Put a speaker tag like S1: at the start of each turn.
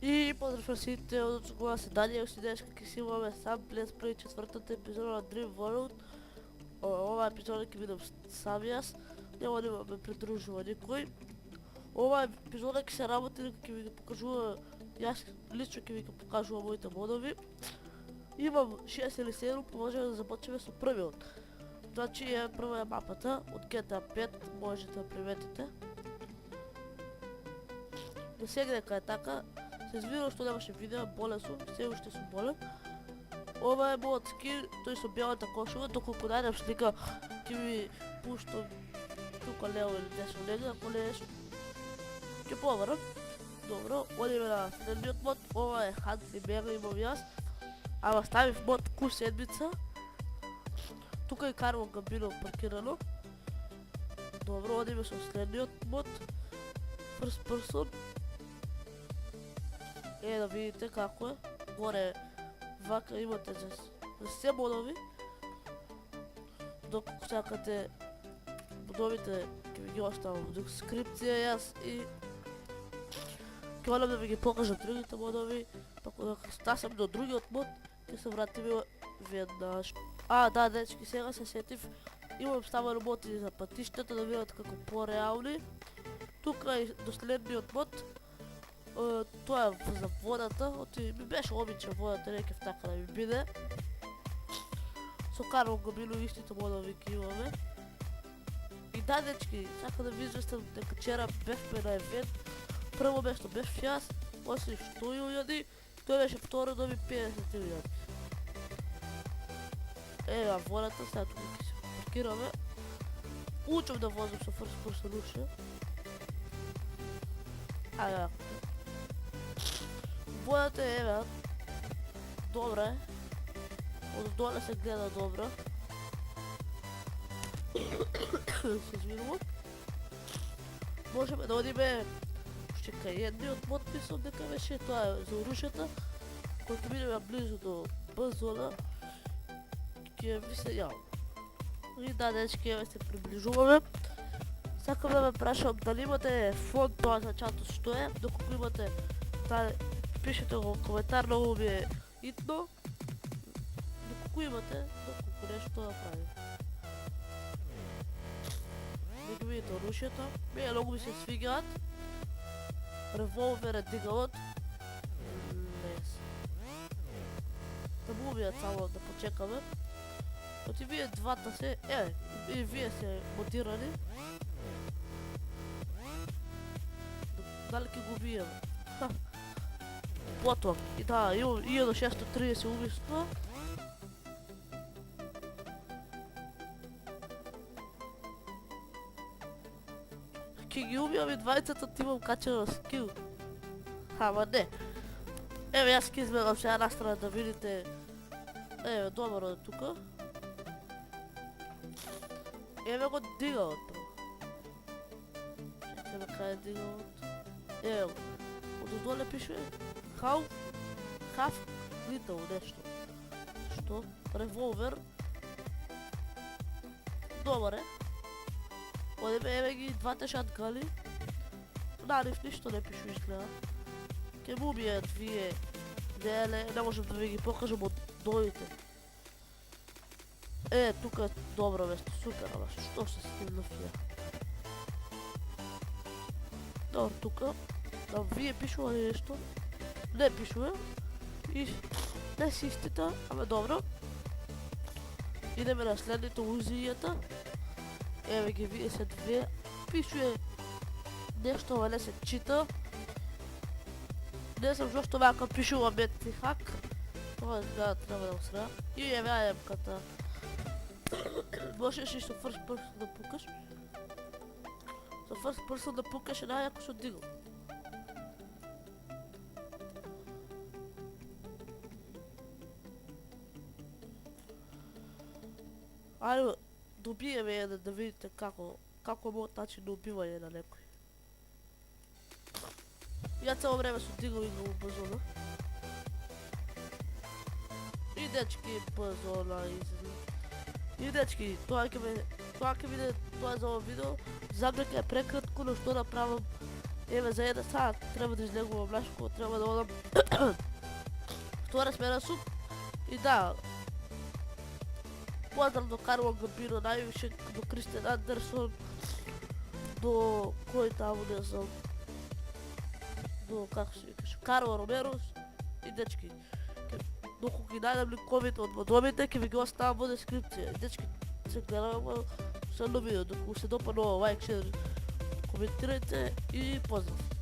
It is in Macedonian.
S1: И поздрав на сите од гласа Даниел си днеска ќе си имаме сам Let's Play четвртата епизода на Dream World. Ова епизода ќе бидам сам јас, нема да ме придружува никој. Ова епизода ќе се работи дека ќе ви ги покажува, јас лично ќе ви ги покажувам моите модови. Имам 6 или 7, можеме да започнеме со првиот. Значи прва е мапата од GTA 5, можете да приметите. До сега дека е така, се извинувам што немаше видео, болен сум, се уште сум болен. Ова е мојот скин, тој со белата кошуга, доколку најдам слика ќе ви пуштам тука лево или десно негде, ако не е ќе поварам. Добро, одиме на следниот мод, ова е Huntly Mega имам јас, ама ставив мод Q7. Тука и карвам габино паркирано. Добро, одиме со следниот мод First Person. Да видите како е. Горе вака имате за се модови. Доколку сакате модовите ќе ви ги оставам во дескрипција јас и ќе волам да ви ги покажам другите модови, така да стасам до другиот мод ќе се вратиме веднаш. Да, дечки, сега се сетив, имам ставено моди за патиштата да видат како по-реални. Тука е до следниот мод. Тоа е за водата, ми беше обична водата, не кеф така да ми биде. Со карвам габино истите модови ги имаме. И да, дечки, сака да ви известам дека вчера бевме на евент. Прво место бев јас, после 100.000, тој беше второ доби 50.000. Ева водата, сега тука ќе се паркираме. Учам да возам со First Person уште. Водата е, еве, добра е. Од доле се гледа добро. Се извинувам. Можеме да одиме уште кај едниот мод, мислам дека беше, тоа е за оружјата. Кога минеме близу до Б-зона, ќе ви се јавам. И да, дечки, еве се приближуваме. Сакам да ме прашам дали имате фонд тоа за чатот што е, доколку имате пишете го коментар, многу ми е итно. Доколку имате, доколку нешто да правим. Да ги видите оружјата, мене многу ми се свигаат. Револвер е дигалот. Лес. Да му убијат само да почекаме. Оти вие двата се, и вие се модирани. Дали ќе го убиеме? Потом, и да, имам 1630 убиства. Ќе ги убијам и двајцата, ти имам качено скил. Ама не. Еве, јас ќе изменам сега настрана да видите. Еве, добро е тука. Еве го дигалот. Чекаме кај е дигалот. Еве го. Од доле пише half little нешто. Што? Револвер. Добар е. Одиме, еве ги двата шатгани. На нив ништо не пише изгледа. Ке му убијат вие. Не можем да ви ги покажам од доите. Тука е добро место, супер, ама што се стигнав ја? Добро, тука. Вие пишува ли нешто? Не пишува. И не си истите, ама добро. Идеме на следните узијата. Еве ги вие се две. Пишува нешто, ама не се чита. Не знам зашто вака пишува метни хак. Тоа изгледа треба да усреда. И еве аемката. Можеш и со First Person да пукаш. Со First Person да пукаш е најако со дигл. Ајде, добиеме еден да видите како е мојот начин на убивање на некој. Ја цело време со дигл играм у Б-зона. И дечки Б-зона И дечки, тоа ќе биде тоа за ова видео. Знам дека е прекратко, но што направам Еве за една сат треба да излегувам Лашко, треба да одам втора смена суп и да. Поздрав до Карло Гамбино, највише до Кристен Андерсон, до кој таму не знам, до како се викаше, Карло Ромерос и дечки. Доколку ги најдам линковите од модомите, ќе ви ги оставам во дескрипција. И дечки, се гледаме со едно видео, доколку се допадна ова лайк, шер, коментирајте и поздрав!